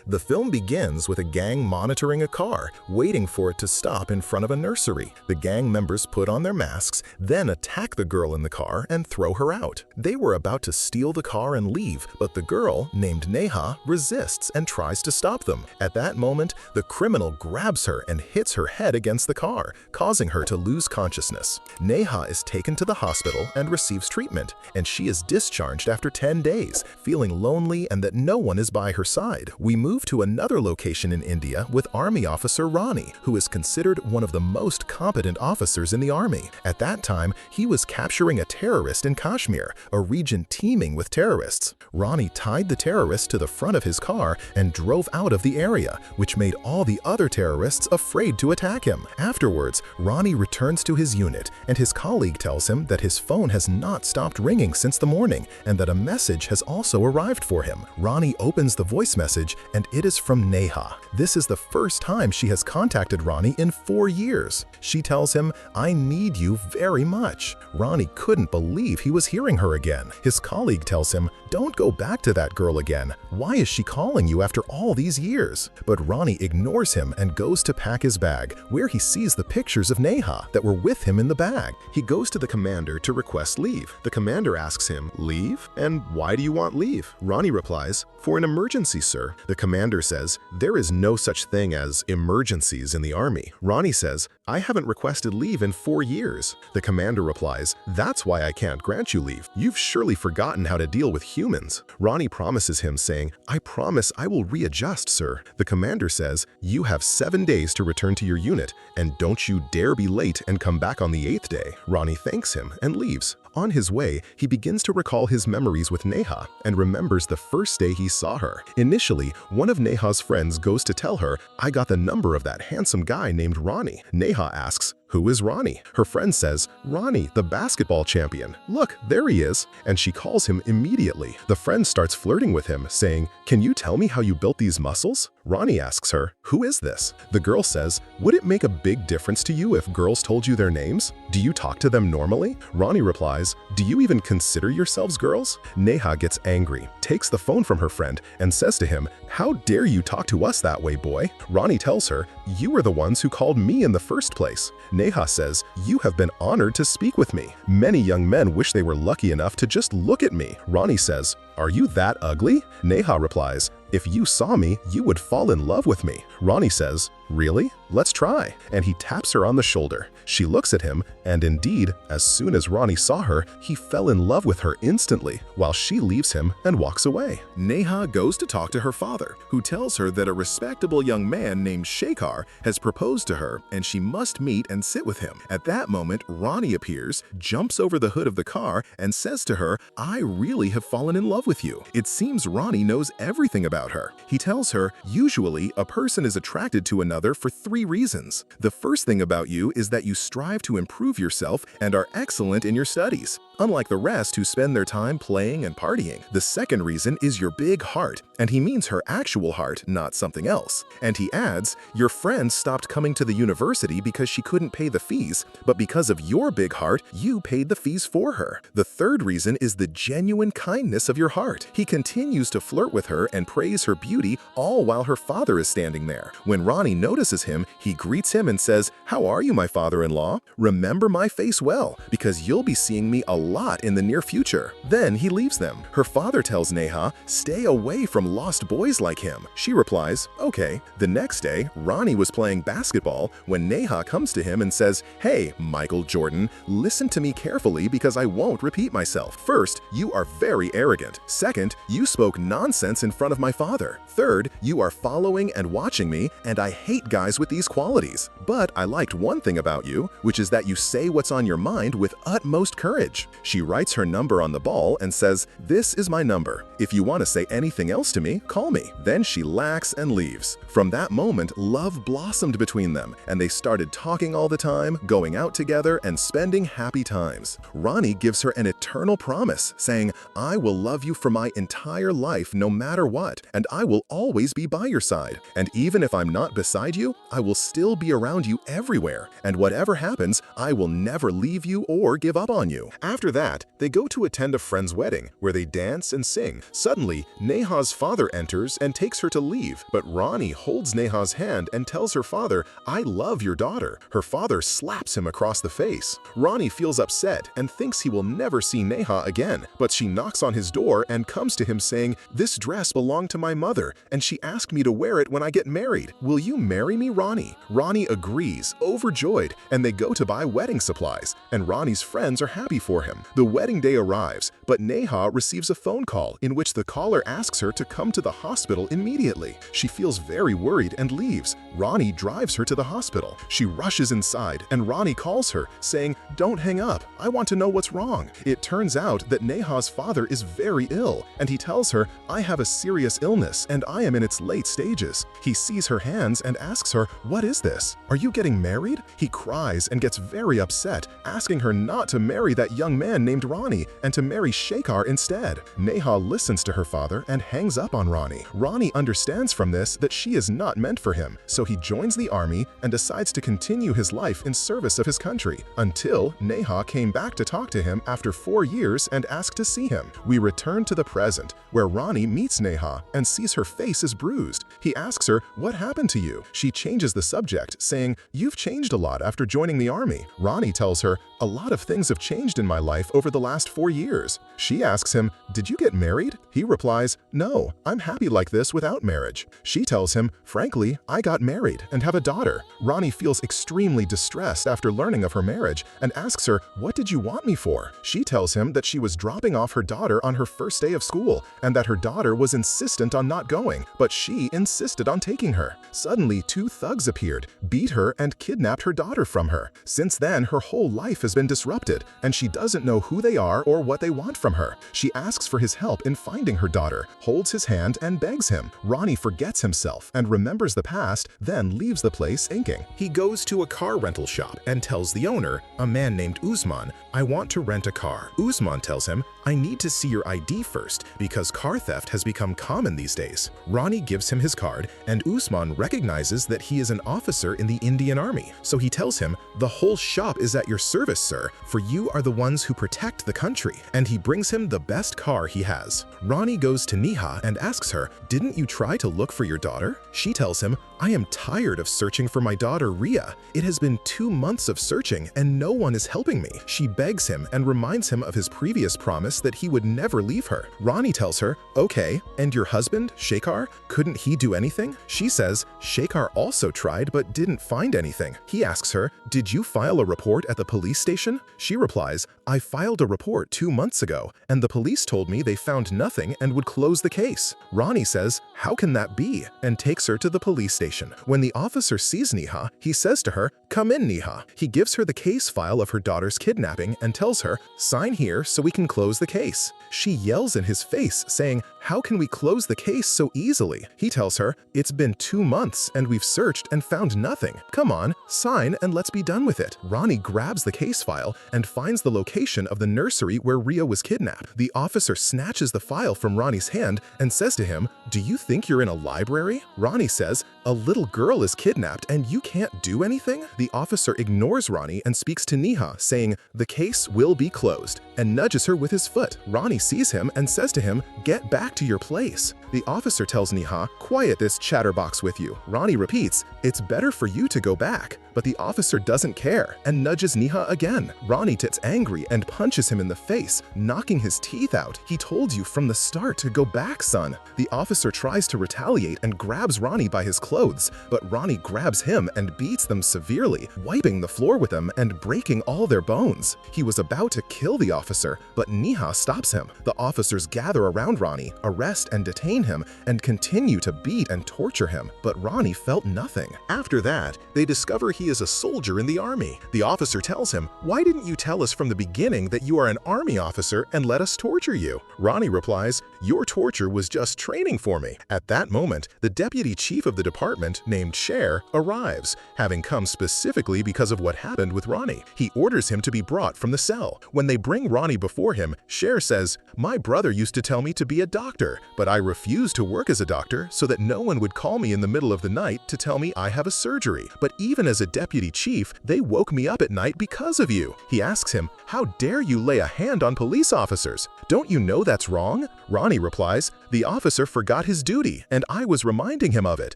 The film begins with a gang monitoring a car, waiting for it to stop in front of a nursery. The gang members put on their masks, then attack the girl in the car and throw her out. They were about to steal the car and leave, but the girl, named Neha, resists and tries to stop them. At that moment, the criminal grabs her and hits her head against the car, causing her to lose consciousness. Neha is taken to the hospital and receives treatment, and she is discharged after 10 days, feeling lonely and that no one is by her side. We move to another location in India with Army Officer Ronnie, who is considered one of the most competent officers in the army. At that time, he was capturing a terrorist in Kashmir, a region teeming with terrorists. Ronnie tied the terrorist to the front of his car and drove out of the area, which made all the other terrorists afraid to attack him. Afterwards, Ronnie returns to his unit, and his colleague tells him that his phone has not stopped ringing since the morning and that a message has also arrived for him. Ronnie opens the voice message, and it is from Neha. This is the first time she has contacted Ronnie in 4 years. She tells him, "I need you very much." Ronnie couldn't believe he was hearing her again. His colleague tells him, "Don't go back to that girl again. Why is she calling you after all these years?" But Ronnie ignores him and goes to pack his bag, where he sees the pictures of Neha that were with him in the bag. He goes to the commander to request leave. The commander asks him, "Leave? And why do you want leave?" Ronnie replies, "For an emergency, sir." The commander says, "There is no such thing as emergencies in the army." Ronnie says, "I haven't requested leave in 4 years." The commander replies, "That's why I can't grant you leave. You've surely forgotten how to deal with humans." Ronnie promises him, saying, "I promise I will readjust, sir." The commander says, "You have 7 days to return to your unit, and don't you dare be late and come back on the 8th day." Ronnie thanks him and leaves. On his way, he begins to recall his memories with Neha and remembers the first day he saw her. Initially, one of Neha's friends goes to tell her, "I got the number of that handsome guy named Ronnie." Neha asks, "Who is Ronnie?" Her friend says, "Ronnie, the basketball champion. Look, there he is." And she calls him immediately. The friend starts flirting with him, saying, "Can you tell me how you built these muscles?" Ronnie asks her, "Who is this?" The girl says, "Would it make a big difference to you if girls told you their names? Do you talk to them normally?" Ronnie replies, "Do you even consider yourselves girls?" Neha gets angry, takes the phone from her friend, and says to him, "How dare you talk to us that way, boy?" Ronnie tells her, "You were the ones who called me in the first place." Neha says, "You have been honored to speak with me. Many young men wish they were lucky enough to just look at me." Ronnie says, "Are you that ugly?" Neha replies, "If you saw me, you would fall in love with me." Ronnie says, "Really? Let's try." And he taps her on the shoulder. She looks at him, and indeed, as soon as Ronnie saw her, he fell in love with her instantly, while she leaves him and walks away. Neha goes to talk to her father, who tells her that a respectable young man named Shekhar has proposed to her and she must meet and sit with him. At that moment, Ronnie appears, jumps over the hood of the car, and says to her, "I really have fallen in love with you." It seems Ronnie knows everything about her. He tells her, "Usually, a person is attracted to another for 3 reasons. The first thing about you is that you strive to improve yourself and are excellent in your studies, unlike the rest who spend their time playing and partying. The second reason is your big heart," and he means her actual heart, not something else. And he adds, "Your friend stopped coming to the university because she couldn't pay the fees, but because of your big heart, you paid the fees for her. The third reason is the genuine kindness of your heart." He continues to flirt with her and praise her beauty, all while her father is standing there. When Ronnie notices him, he greets him and says, "How are you, my father-in-law? Remember my face well, because you'll be seeing me a lot in the near future." Then he leaves them. Her father tells Neha, "Stay away from lost boys like him." She replies, "Okay." The next day, Ronnie was playing basketball when Neha comes to him and says, "Hey, Michael Jordan, listen to me carefully because I won't repeat myself. First, you are very arrogant. Second, you spoke nonsense in front of my father. Third, you are following and watching me, and I hate guys with these qualities. But I liked one thing about you, which is that you say what's on your mind with utmost courage." She writes her number on the ball and says, "This is my number. If you want to say anything else to me, call me." Then she lags and leaves. From that moment, love blossomed between them, and they started talking all the time, going out together, and spending happy times. Ronnie gives her an eternal promise, saying, "I will love you for my entire life no matter what, and I will always be by your side. And even if I'm not beside you, I will still be around you everywhere. And whatever happens, I will never leave you or give up on you." After After that, they go to attend a friend's wedding, where they dance and sing. Suddenly, Neha's father enters and takes her to leave, but Ronnie holds Neha's hand and tells her father, "I love your daughter." Her father slaps him across the face. Ronnie feels upset and thinks he will never see Neha again, but she knocks on his door and comes to him saying, "This dress belonged to my mother, and she asked me to wear it when I get married. Will you marry me, Ronnie?" Ronnie agrees, overjoyed, and they go to buy wedding supplies, and Ronnie's friends are happy for him. The wedding day arrives, but Neha receives a phone call in which the caller asks her to come to the hospital immediately. She feels very worried and leaves. Ronnie drives her to the hospital. She rushes inside, and Ronnie calls her, saying, "Don't hang up. I want to know what's wrong." It turns out that Neha's father is very ill, and he tells her, "I have a serious illness, and I am in its late stages." He sees her hands and asks her, "What is this? Are you getting married?" He cries and gets very upset, asking her not to marry that young man named Ronnie and to marry Shekhar instead. Neha listens to her father and hangs up on Ronnie. Ronnie understands from this that she is not meant for him, so he joins the army and decides to continue his life in service of his country, until Neha came back to talk to him after 4 years and asked to see him. We return to the present, where Ronnie meets Neha and sees her face is bruised. He asks her, "What happened to you?" She changes the subject, saying, "You've changed a lot after joining the army." Ronnie tells her, "A lot of things have changed in my life over the last 4 years." She asks him, "Did you get married?" He replies, "No, I'm happy like this without marriage." She tells him, "Frankly, I got married and have a daughter." Ronnie feels extremely distressed after learning of her marriage and asks her, "What did you want me for?" She tells him that she was dropping off her daughter on her first day of school and that her daughter was insistent on not going, but she insisted on taking her. Suddenly, 2 thugs appeared, beat her, and kidnapped her daughter from her. Since then, her whole life has been disrupted, and she doesn't know who they are or what they want from her. She asks for his help in finding her daughter, holds his hand, and begs him. Ronnie forgets himself and remembers the past, then leaves the place inking. He goes to a car rental shop and tells the owner, a man named Usman, "I want to rent a car." Usman tells him, "I need to see your ID first, because car theft has become common these days." Ronnie gives him his card, and Usman recognizes that he is an officer in the Indian Army. So he tells him, "The whole shop is at your service, sir, for you are the ones who protect the country." And he brings him the best car he has. Ronnie goes to Neha and asks her, "Didn't you try to look for your daughter?" She tells him, "I am tired of searching for my daughter Ria. It has been 2 months of searching and no one is helping me." She begs him and reminds him of his previous promise that he would never leave her. Ronnie tells her, "Okay, and your husband, Shekhar, couldn't he do anything?" She says, "Shekhar also tried but didn't find anything." He asks her, "Did you file a report at the police station?" She replies, "I filed a report 2 months ago, and the police told me they found nothing and would close the case." Ronnie says, "How can that be?" and takes her to the police station. When the officer sees Neha, he says to her, "Come in, Neha." He gives her the case file of her daughter's kidnapping and tells her, "Sign here so we can close the case." She yells in his face, saying, "How can we close the case so easily?" He tells her, "It's been 2 months and we've searched and found nothing. Come on, sign and let's be done with it." Ronnie grabs the case file and finds the location of the nursery where Ria was kidnapped. The officer snatches the file from Ronnie's hand and says to him, "Do you think you're in a library?" Ronnie says, "A little girl is kidnapped and you can't do anything?" The officer ignores Ronnie and speaks to Neha, saying, "The case will be closed," and nudges her with his foot. Ronnie sees him and says to him, "Get back to your place." The officer tells Neha, "Quiet this chatterbox with you." Ronnie repeats, "It's better for you to go back." But the officer doesn't care and nudges Neha again. Ronnie gets angry and punches him in the face, knocking his teeth out. "He told you from the start to go back, son." The officer tries to retaliate and grabs Ronnie by his clothes, but Ronnie grabs him and beats them severely, wiping the floor with them and breaking all their bones. He was about to kill the officer, but Neha stops him. The officers gather around Ronnie, arrest and detain him, and continue to beat and torture him, but Ronnie felt nothing. After that, they discover he is a soldier in the army. The officer tells him, "Why didn't you tell us from the beginning that you are an army officer and let us torture you?" Ronnie replies, "Your torture was just training for me." At that moment, the deputy chief of the department, named Cher, arrives, having come specifically because of what happened with Ronnie. He orders him to be brought from the cell. When they bring Ronnie before him, Cher says, "My brother used to tell me to be a doctor, but I refused to work as a doctor so that no one would call me in the middle of the night to tell me I have a surgery. But even as a deputy chief, they woke me up at night because of you. He asks him, how dare you lay a hand on police officers? Don't you know that's wrong? Ronnie replies, the officer forgot his duty, and I was reminding him of it,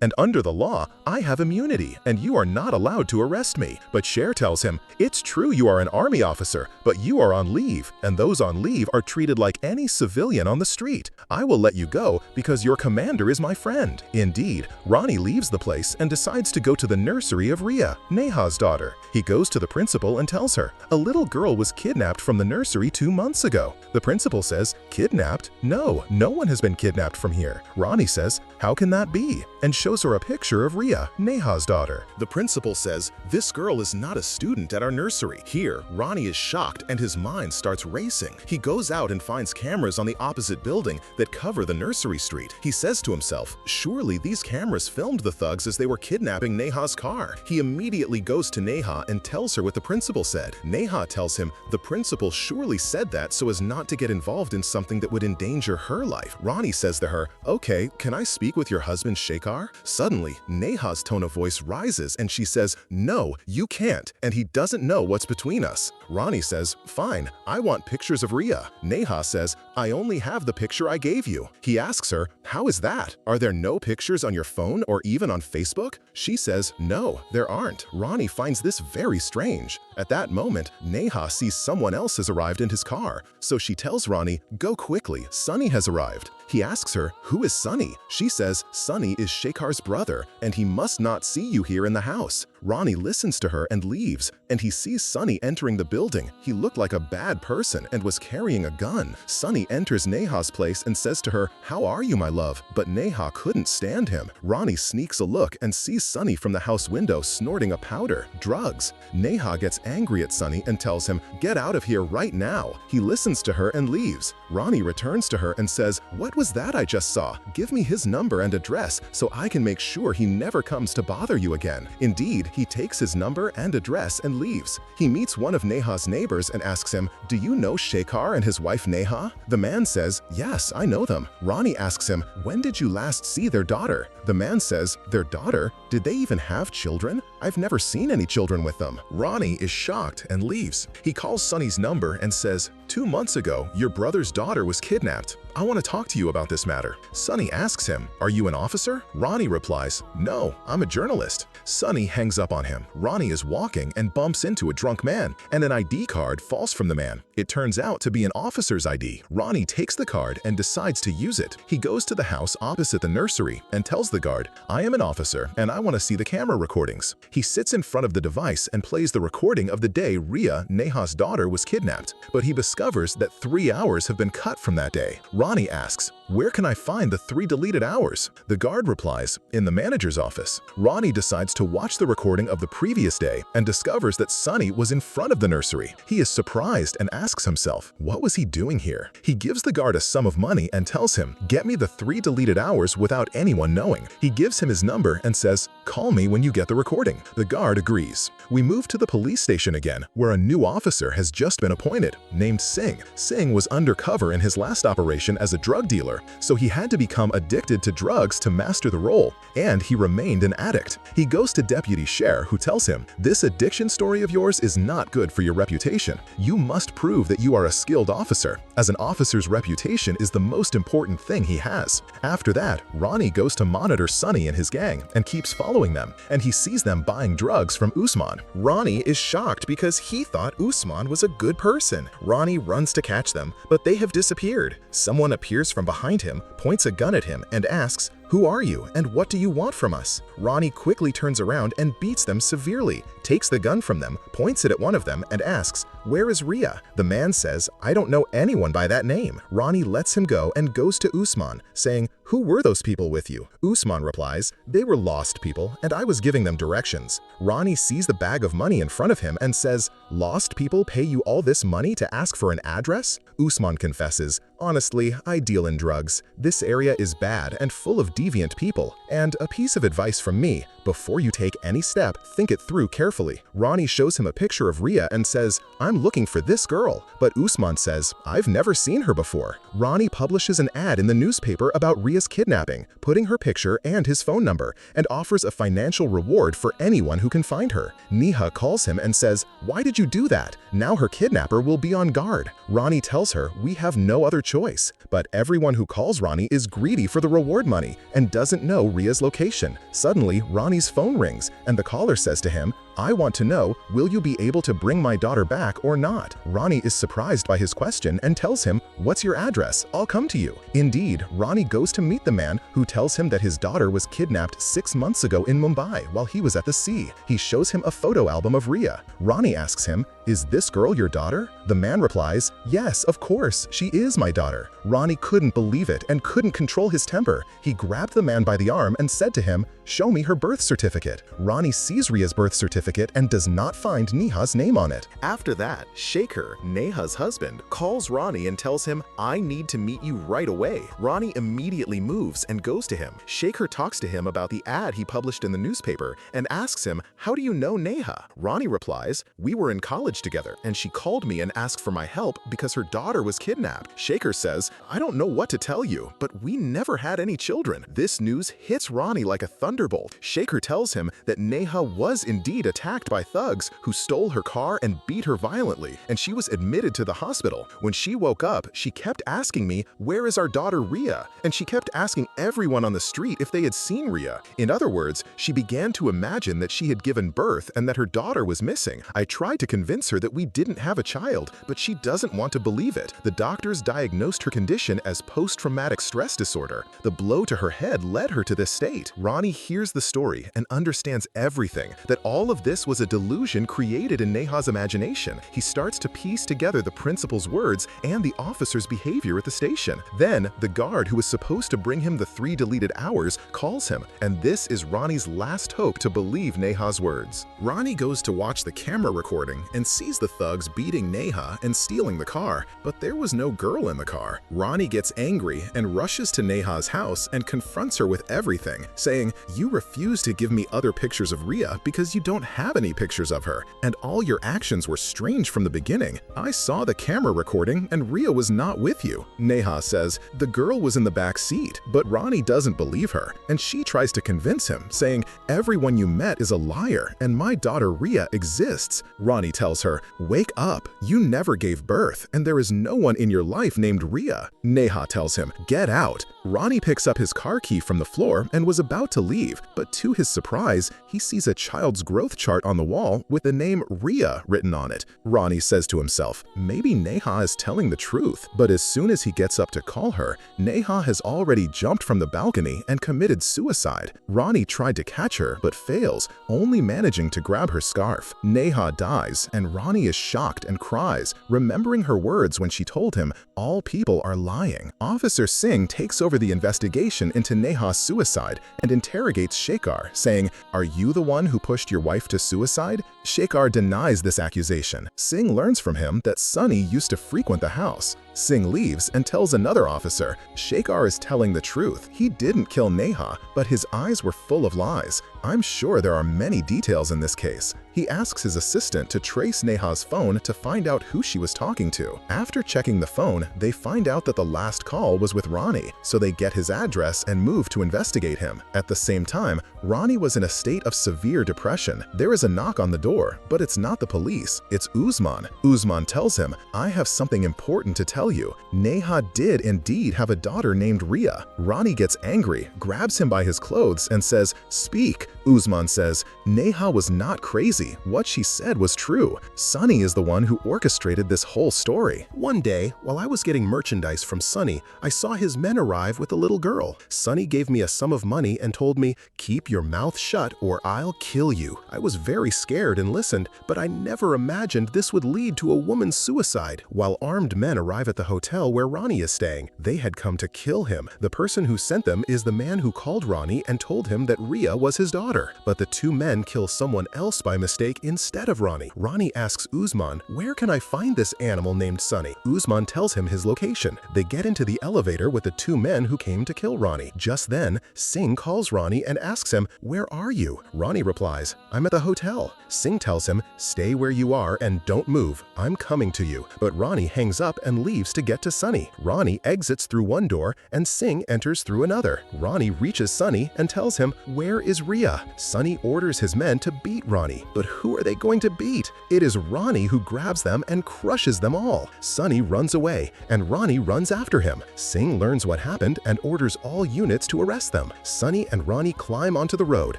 and under the law, I have immunity, and you are not allowed to arrest me. But Cher tells him, it's true you are an army officer, but you are on leave, and those on leave are treated like any civilian on the street. I will let you go because your commander is my friend. Indeed, Ronnie leaves the place and decides to go to the nursery of Rhea, Neha's daughter. He goes to the principal and tells her, a little girl was kidnapped from the nursery 2 months ago. The principal says, kidnapped? No, no one has been kidnapped from here. Ronnie says, how can that be? And shows her a picture of Rhea, Neha's daughter. The principal says, this girl is not a student at our nursery. Here, Ronnie is shocked and his mind starts racing. He goes out and finds cameras on the opposite building that cover the nursery street. He says to himself, surely these cameras filmed the thugs as they were kidnapping Neha's car. He immediately goes to Neha and tells her what the principal said. Neha tells him the principal surely said that so as not to get involved in something that would endanger her life. Ronnie says to her, okay, can I speak with your husband Shekhar? Suddenly, Neha's tone of voice rises and she says, no, you can't, and he doesn't know what's between us. Ronnie says, fine, I want pictures of Rhea. Neha says, I only have the picture I gave you. He asks her, how is that? Are there no pictures on your phone or even on Facebook? She says, no, there aren't. Ronnie finds this very strange. At that moment, Neha sees someone else has arrived in his car, so she tells Ronnie, go quickly, Sunny has arrived. He asks her, who is Sunny? She says, Sunny is Shekhar's brother, and he must not see you here in the house. Ronnie listens to her and leaves, and he sees Sunny entering the building. He looked like a bad person and was carrying a gun. Sunny enters Neha's place and says to her, how are you, my love? But Neha couldn't stand him. Ronnie sneaks a look and sees Sunny from the house window snorting a powder, drugs. Neha gets angry at Sunny and tells him, get out of here right now. He listens to her and leaves. Ronnie returns to her and says, what was that I just saw? Give me his number and address so I can make sure he never comes to bother you again. Indeed, he takes his number and address and leaves. He meets one of Neha's neighbors and asks him, do you know Shekhar and his wife Neha? The man says, yes, I know them. Ronnie asks him, when did you last see their daughter? The man says, their daughter? Did they even have children? I've never seen any children with them. Ronnie is shocked and leaves. He calls Sunny's number and says, 2 months ago, your brother's daughter was kidnapped. I want to talk to you about this matter. Sunny asks him, are you an officer? Ronnie replies, no, I'm a journalist. Sunny hangs up on him. Ronnie is walking and bumps into a drunk man, and an ID card falls from the man. It turns out to be an officer's ID. Ronnie takes the card and decides to use it. He goes to the house opposite the nursery and tells the guard, I am an officer and I want to see the camera recordings. He sits in front of the device and plays the recording of the day Rhea, Neha's daughter, was kidnapped, but he discovers that 3 hours have been cut from that day. Ronnie asks, where can I find the 3 deleted hours? The guard replies, in the manager's office. Ronnie decides to watch the recording of the previous day and discovers that Sunny was in front of the nursery. He is surprised and asks himself, what was he doing here? He gives the guard a sum of money and tells him, get me the 3 deleted hours without anyone knowing. He gives him his number and says, call me when you get the recording. The guard agrees. We move to the police station again, where a new officer has just been appointed, named Singh. Singh was undercover in his last operation as a drug dealer, so he had to become addicted to drugs to master the role, and he remained an addict. He goes to Deputy Cher, who tells him, this addiction story of yours is not good for your reputation. You must prove that you are a skilled officer, as an officer's reputation is the most important thing he has. After that, Ronnie goes to monitor Sunny and his gang and keeps following them, and he sees them buying drugs from Usman. Ronnie is shocked because he thought Usman was a good person. Ronnie runs to catch them, but they have disappeared. Someone appears from behind him, points a gun at him, and asks, who are you and what do you want from us? Ronnie quickly turns around and beats them severely, takes the gun from them, points it at one of them, and asks, where is Rhea? The man says, I don't know anyone by that name. Ronnie lets him go and goes to Usman, saying, who were those people with you? Usman replies, they were lost people and I was giving them directions. Ronnie sees the bag of money in front of him and says, lost people pay you all this money to ask for an address? Usman confesses, honestly, I deal in drugs. This area is bad and full of deviant people, and a piece of advice from me, before you take any step, think it through carefully. Ronnie shows him a picture of Rhea and says, I'm looking for this girl, but Usman says, I've never seen her before. Ronnie publishes an ad in the newspaper about Rhea serious kidnapping, putting her picture and his phone number, and offers a financial reward for anyone who can find her. Neha calls him and says, "Why did you do that?" Now her kidnapper will be on guard. Ronnie tells her, "We have no other choice." But everyone who calls Ronnie is greedy for the reward money and doesn't know Ria's location. Suddenly, Ronnie's phone rings, and the caller says to him, "I want to know, will you be able to bring my daughter back or not?" Ronnie is surprised by his question and tells him, "What's your address? I'll come to you." Indeed, Ronnie goes to meet the man who tells him that his daughter was kidnapped 6 months ago in Mumbai while he was at the sea. He shows him a photo album of Ria. Ronnie asks him, "Is this girl your daughter?" The man replies, "Yes, of course, she is my daughter." Ronnie couldn't believe it and couldn't control his temper. He grabbed the man by the arm and said to him, "Show me her birth certificate." Ronnie sees Ria's birth certificate and does not find Neha's name on it. After that, Shekhar, Neha's husband, calls Ronnie and tells him, "I need to meet you right away." Ronnie immediately moves and goes to him. Shekhar talks to him about the ad he published in the newspaper and asks him, "How do you know Neha?" Ronnie replies, "We were in college together and she called me and asked for my help because her daughter was kidnapped." Shekhar says, "I don't know what to tell you, but we never had any children." This news hits Ronnie like a thunderbolt. Shekhar tells him that Neha was indeed attacked by thugs who stole her car and beat her violently, and she was admitted to the hospital. When she woke up, she kept asking me, "Where is our daughter Ria?" And she kept asking everyone on the street if they had seen Ria. In other words, she began to imagine that she had given birth and that her daughter was missing. I tried to convince her that we didn't have a child, but she doesn't want to believe it. The doctors diagnosed her condition as post-traumatic stress disorder. The blow to her head led her to this state. Ronnie hears the story and understands everything, that all of this was a delusion created in Neha's imagination. He starts to piece together the principal's words and the officer's behavior at the station. Then, the guard who was supposed to bring him the 3 deleted hours calls him, and this is Ronnie's last hope to believe Neha's words. Ronnie goes to watch the camera recording and sees the thugs beating Neha and stealing the car, but there was no girl in the car. Ronnie gets angry and rushes to Neha's house and confronts her with everything, saying, "You refuse to give me other pictures of Ria because you don't have any pictures of her, and all your actions were strange from the beginning. I saw the camera recording and Ria was not with you." Neha says, "The girl was in the back seat," but Ronnie doesn't believe her, and she tries to convince him, saying, "Everyone you met is a liar, and my daughter Ria exists." Ronnie tells her, "Wake up, you never gave birth, and there is no one in your life named Ria." Neha tells him, "Get out." Ronnie picks up his car key from the floor and was about to leave, but to his surprise, he sees a child's growth chart on the wall with the name Ria written on it. Ronnie says to himself, maybe Neha is telling the truth, but as soon as he gets up to call her, Neha has already jumped from the balcony and committed suicide. Ronnie tried to catch her, but fails, only managing to grab her scarf. Neha dies, and Ronnie is shocked and cries, remembering her words when she told him, "All people are lying." Officer Singh takes over the investigation into Neha's suicide and interrogates Shekhar, saying, "Are you the one who pushed your wife to suicide?" Shekhar denies this accusation. Singh learns from him that Sunny used to frequent the house. Singh leaves and tells another officer, Shekhar is telling the truth. He didn't kill Neha, but his eyes were full of lies. I'm sure there are many details in this case. He asks his assistant to trace Neha's phone to find out who she was talking to. After checking the phone, they find out that the last call was with Ronnie, so they get his address and move to investigate him. At the same time, Ronnie was in a state of severe depression. There is a knock on the door, but it's not the police, it's Usman. Usman tells him, "I have something important to tell you. Neha did indeed have a daughter named Ria." Ronnie gets angry, grabs him by his clothes and says, "Speak." Usman says, "Neha was not crazy. What she said was true. Sunny is the one who orchestrated this whole story. One day, while I was getting merchandise from Sunny, I saw his men arrive with a little girl. Sunny gave me a sum of money and told me, 'Keep your mouth shut or I'll kill you.' I was very scared and listened, but I never imagined this would lead to a woman's suicide." While armed men arrive at the hotel where Ronnie is staying, they had come to kill him. The person who sent them is the man who called Ronnie and told him that Ria was his daughter. But the two men kill someone else by mistake instead of Ronnie. Ronnie asks Usman, "Where can I find this animal named Sunny?" Usman tells him his location. They get into the elevator with the two men who came to kill Ronnie. Just then, Singh calls Ronnie and asks him, "Where are you?" Ronnie replies, "I'm at the hotel." Singh tells him, "Stay where you are and don't move. I'm coming to you." But Ronnie hangs up and leaves leaves to get to Sunny. Ronnie exits through one door and Singh enters through another. Ronnie reaches Sunny and tells him, "Where is Rhea?" Sunny orders his men to beat Ronnie, but who are they going to beat? It is Ronnie who grabs them and crushes them all. Sunny runs away, and Ronnie runs after him. Singh learns what happened and orders all units to arrest them. Sunny and Ronnie climb onto the road.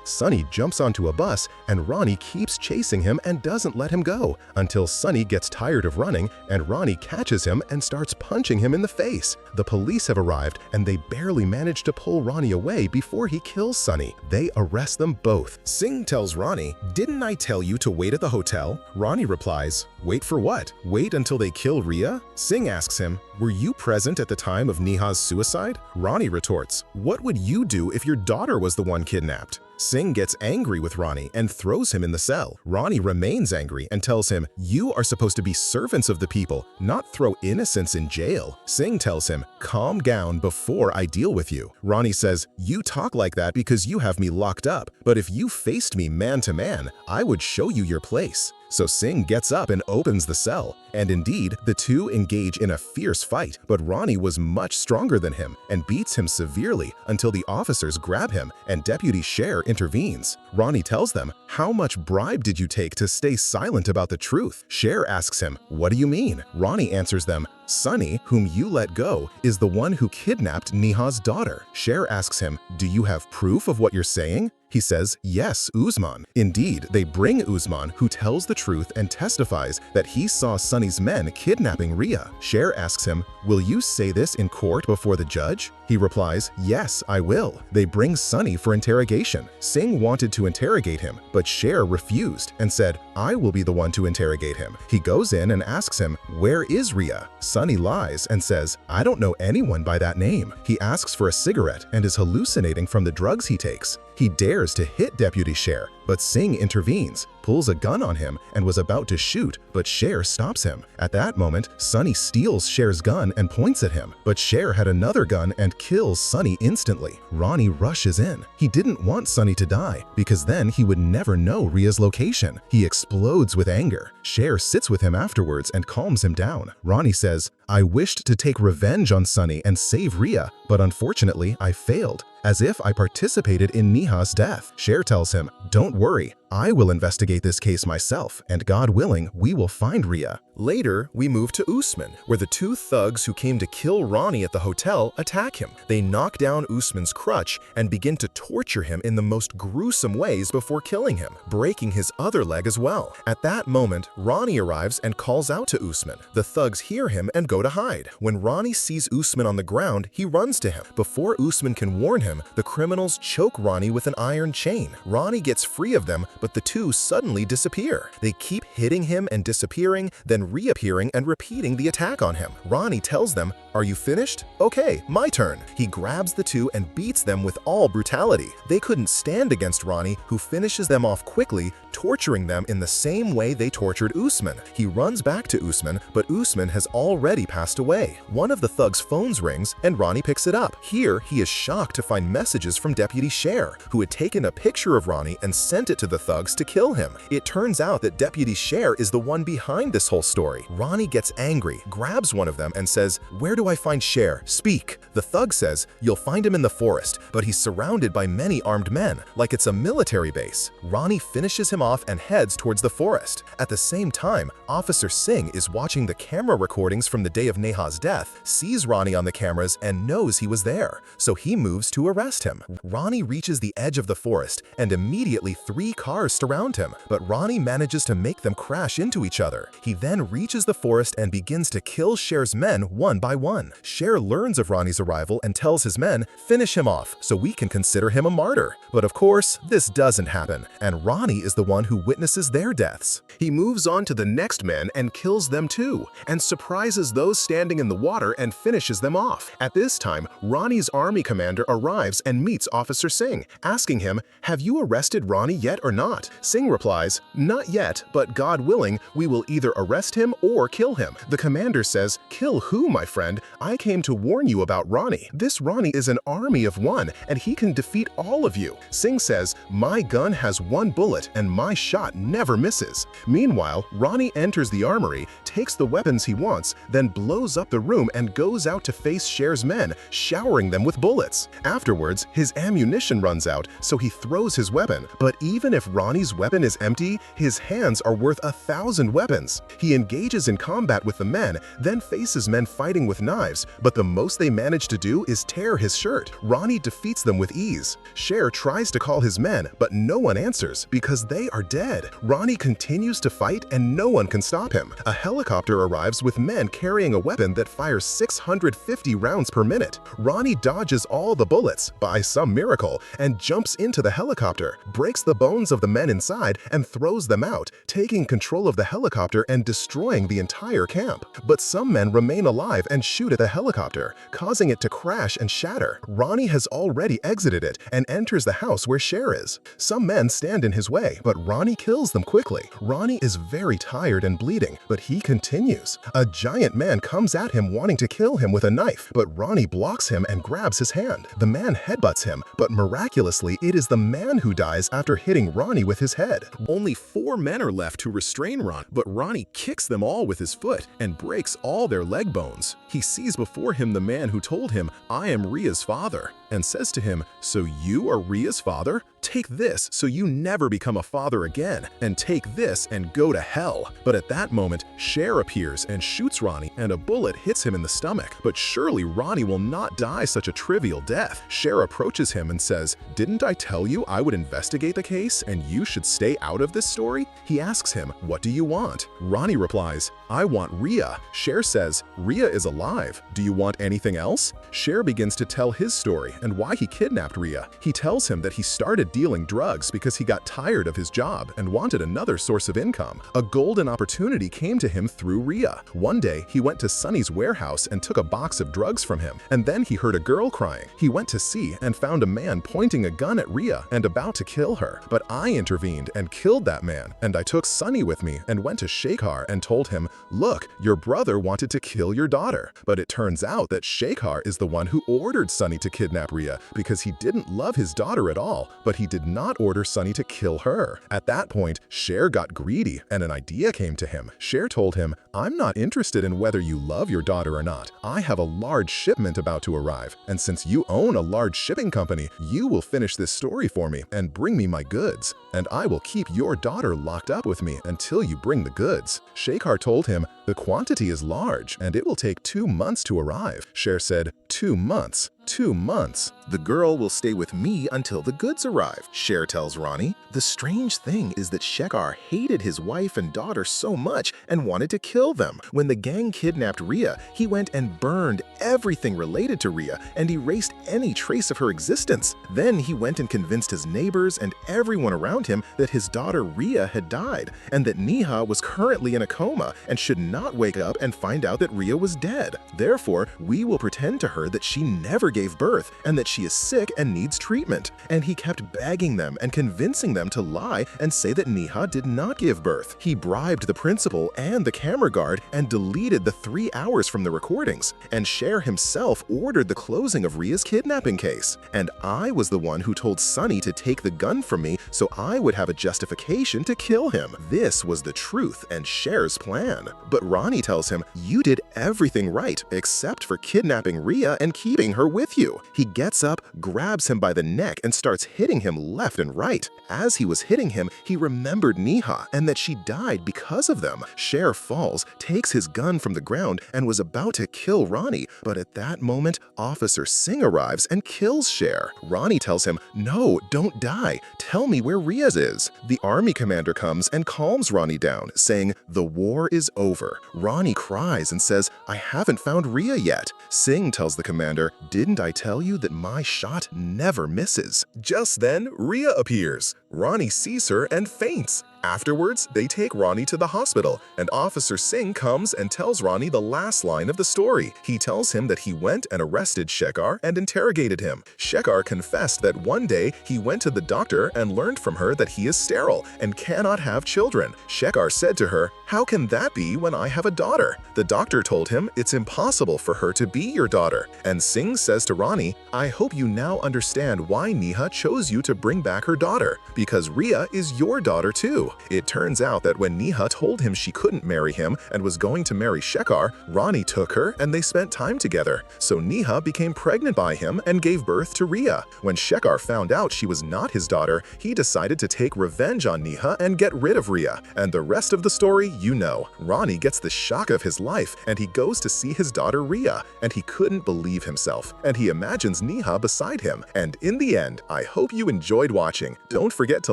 Sunny jumps onto a bus, and Ronnie keeps chasing him and doesn't let him go, until Sunny gets tired of running, and Ronnie catches him and starts punching him in the face. The police have arrived, and they barely manage to pull Ronnie away before he kills Sunny. They arrest them both. Singh tells Ronnie, "Didn't I tell you to wait at the hotel?" Ronnie replies, "Wait for what? Wait until they kill Rhea?" Singh asks him, "Were you present at the time of Neha's suicide?" Ronnie retorts, "What would you do if your daughter was the one kidnapped?" Singh gets angry with Ronnie and throws him in the cell. Ronnie remains angry and tells him, "You are supposed to be servants of the people, not throw innocents in jail." Singh tells him, "Calm down before I deal with you." Ronnie says, "You talk like that because you have me locked up, but if you faced me man to man, I would show you your place." So Singh gets up and opens the cell, and indeed, the two engage in a fierce fight, but Ronnie was much stronger than him and beats him severely until the officers grab him and Deputy Sher intervenes. Ronnie tells them, "How much bribe did you take to stay silent about the truth?" Sher asks him, "What do you mean?" Ronnie answers them, "Sunny, whom you let go, is the one who kidnapped Neha's daughter." Sher asks him, "Do you have proof of what you're saying?" He says, "Yes, Usman." Indeed, they bring Usman, who tells the truth and testifies that he saw Sunny's men kidnapping Rhea. Sher asks him, "Will you say this in court before the judge?" He replies, "Yes, I will." They bring Sunny for interrogation. Singh wanted to interrogate him, but Sher refused and said, "I will be the one to interrogate him." He goes in and asks him, "Where is Rhea?" Sunny lies and says, "I don't know anyone by that name." He asks for a cigarette and is hallucinating from the drugs he takes. He dares to hit Deputy Sher, but Singh intervenes, pulls a gun on him, and was about to shoot, but Sher stops him. At that moment, Sunny steals Sher's gun and points at him, but Sher had another gun and kills Sunny instantly. Ronnie rushes in. He didn't want Sunny to die, because then he would never know Rhea's location. He explodes with anger. Sher sits with him afterwards and calms him down. Ronnie says, "I wished to take revenge on Sunny and save Rhea, but unfortunately I failed, as if I participated in Neha's death." Sher tells him, "Don't worry, I will investigate this case myself, and God willing, we will find Rhea." Later, we move to Usman, where the two thugs who came to kill Ronnie at the hotel attack him. They knock down Usman's crutch and begin to torture him in the most gruesome ways before killing him, breaking his other leg as well. At that moment, Ronnie arrives and calls out to Usman. The thugs hear him and go to hide. When Ronnie sees Usman on the ground, he runs to him. Before Usman can warn him, the criminals choke Ronnie with an iron chain. Ronnie gets free of them, but the two suddenly disappear. They keep hitting him and disappearing, then reappearing and repeating the attack on him. Ronnie tells them, "Are you finished? Okay, my turn." He grabs the two and beats them with all brutality. They couldn't stand against Ronnie, who finishes them off quickly, torturing them in the same way they tortured Usman. He runs back to Usman, but Usman has already passed away. One of the thugs' phones rings, and Ronnie picks it up. Here, he is shocked to find messages from Deputy Sher, who had taken a picture of Ronnie and sent it to the thugs to kill him. It turns out that Deputy Sher is the one behind this whole story. Ronnie gets angry, grabs one of them, and says, "Where do I find Sher? Speak." The thug says, "You'll find him in the forest, but he's surrounded by many armed men, like it's a military base." Ronnie finishes him off and heads towards the forest. At the same time, Officer Singh is watching the camera recordings from the day of Neha's death, sees Ronnie on the cameras, and knows he was there, so he moves to arrest him. Ronnie reaches the edge of the forest, and immediately 3 cars surround him, but Ronnie manages to make them crash into each other. He then reaches the forest and begins to kill Sher's men one by one. Sher learns of Ronnie's arrival and tells his men, "Finish him off so we can consider him a martyr." But of course, this doesn't happen, and Ronnie is the one who witnesses their deaths. He moves on to the next men and kills them too, and surprises those standing in the water and finishes them off. At this time, Ronnie's army commander arrives and meets Officer Singh, asking him, "Have you arrested Ronnie yet or not?" Singh replies, "Not yet, but God willing, we will either arrest him or kill him." The commander says, "Kill who, my friend? I came to warn you about Ronnie. This Ronnie is an army of one, and he can defeat all of you." Singh says, "My gun has 1 bullet, and my shot never misses." Meanwhile, Ronnie enters the armory, takes the weapons he wants, then blows up the room and goes out to face Sher's men, showering them with bullets. Afterwards, his ammunition runs out, so he throws his weapon. But even if Ronnie's weapon is empty, his hands are worth 1,000 weapons. He engages in combat with the men, then faces men fighting with knives, but the most they manage to do is tear his shirt. Ronnie defeats them with ease. Sher tries to call his men, but no one answers because they are dead. Ronnie continues to fight and no one can stop him. A helicopter arrives with men carrying a weapon that fires 650 rounds per minute. Ronnie dodges all the bullets, by some miracle, and jumps into the helicopter, breaks the bones of the men inside, and throws them out, taking control of the helicopter and destroying the entire camp. But some men remain alive and shoot at the helicopter, causing it to crash and shatter. Ronnie has already exited it and enters the house where Sher is. Some men stand in his way, but Ronnie kills them quickly. Ronnie is very tired and bleeding, but he continues. A giant man comes at him wanting to kill him with a knife, but Ronnie blocks him and grabs his hand. The man headbutts him, but miraculously it is the man who dies after hitting Ronnie with his head. Only 4 men are left to restrain Ronnie, but Ronnie kicks them all with his foot and breaks all their leg bones. He sees before him the man who told him, "I am Ria's father," and says to him, "So you are Ria's father? Take this so you never become a father again, and take this and go to hell." But at that moment, Sher appears and shoots Ronnie, and a bullet hits him in the stomach. But surely Ronnie will not die such a trivial death. Sher approaches him and says, "Didn't I tell you I would investigate the case and you should stay out of this story?" He asks him, "What do you want?" Ronnie replies, "I want Ria." Sher says, "Ria is alive. Do you want anything else?" Sher begins to tell his story and why he kidnapped Ria. He tells him that he started dealing drugs because he got tired of his job and wanted another source of income. A golden opportunity came to him through Ria. One day, he went to Sonny's warehouse and took a box of drugs from him, and then he heard a girl crying. He went to see and found a man pointing a gun at Ria and about to kill her. But I intervened and killed that man, and I took Sonny with me and went to Shekhar and told him, "Look, your brother wanted to kill your daughter." But it turns out that Shekhar is the one who ordered Sonny to kidnap Ria because he didn't love his daughter at all, but he did not order Sonny to kill her. At that point, Sher got greedy and an idea came to him. Sher told him, "I'm not interested in whether you love your daughter or not. I have a large shipment about to arrive, and since you own a large shipping company, you will finish this story for me and bring me my goods, and I will keep your daughter locked up with me until you bring the goods." Shekhar told him, "The quantity is large and it will take 2 months to arrive." Sher said, "2 months? 2 months. The girl will stay with me until the goods arrive," Sher tells Ronnie. The strange thing is that Shekhar hated his wife and daughter so much and wanted to kill them. When the gang kidnapped Ria, he went and burned everything related to Ria and erased any trace of her existence. Then he went and convinced his neighbors and everyone around him that his daughter Ria had died and that Neha was currently in a coma and should not wake up and find out that Ria was dead. Therefore, we will pretend to her that she never gave birth and that she is sick and needs treatment. And he kept begging them and convincing them to lie and say that Neha did not give birth. He bribed the principal and the camera guard and deleted the 3 hours from the recordings. And Sher himself ordered the closing of Ria's kidnapping case. And I was the one who told Sonny to take the gun from me so I would have a justification to kill him. This was the truth and Sher's plan. But Ronnie tells him, "You did everything right except for kidnapping Ria and keeping her with you." He gets up, grabs him by the neck, and starts hitting him left and right. As he was hitting him, he remembered Neha and that she died because of them. Sher falls, takes his gun from the ground, and was about to kill Ronnie, but at that moment, Officer Singh arrives and kills Sher. Ronnie tells him, "No, don't die. Tell me where Ria is." The army commander comes and calms Ronnie down, saying, "The war is over." Ronnie cries and says, "I haven't found Ria yet." Singh tells the commander, "Didn't I tell you that my shot never misses?" Just then, Ria appears. Ronnie sees her and faints. Afterwards, they take Ronnie to the hospital, and Officer Singh comes and tells Ronnie the last line of the story. He tells him that he went and arrested Shekhar and interrogated him. Shekhar confessed that one day he went to the doctor and learned from her that he is sterile and cannot have children. Shekhar said to her, "How can that be when I have a daughter?" The doctor told him it's impossible for her to be your daughter. And Singh says to Ronnie, "I hope you now understand why Neha chose you to bring back her daughter, because Ria is your daughter too. It turns out that when Neha told him she couldn't marry him and was going to marry Shekhar, Ronnie took her and they spent time together. So Neha became pregnant by him and gave birth to Ria. When Shekhar found out she was not his daughter, he decided to take revenge on Neha and get rid of Ria. And the rest of the story, you know. Ronnie gets the shock of his life and he goes to see his daughter Ria, and he couldn't believe himself. And he imagines Neha beside him. And in the end, I hope you enjoyed watching. Don't forget to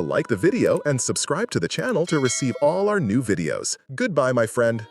like the video and subscribe to the channel to receive all our new videos. Goodbye, my friend.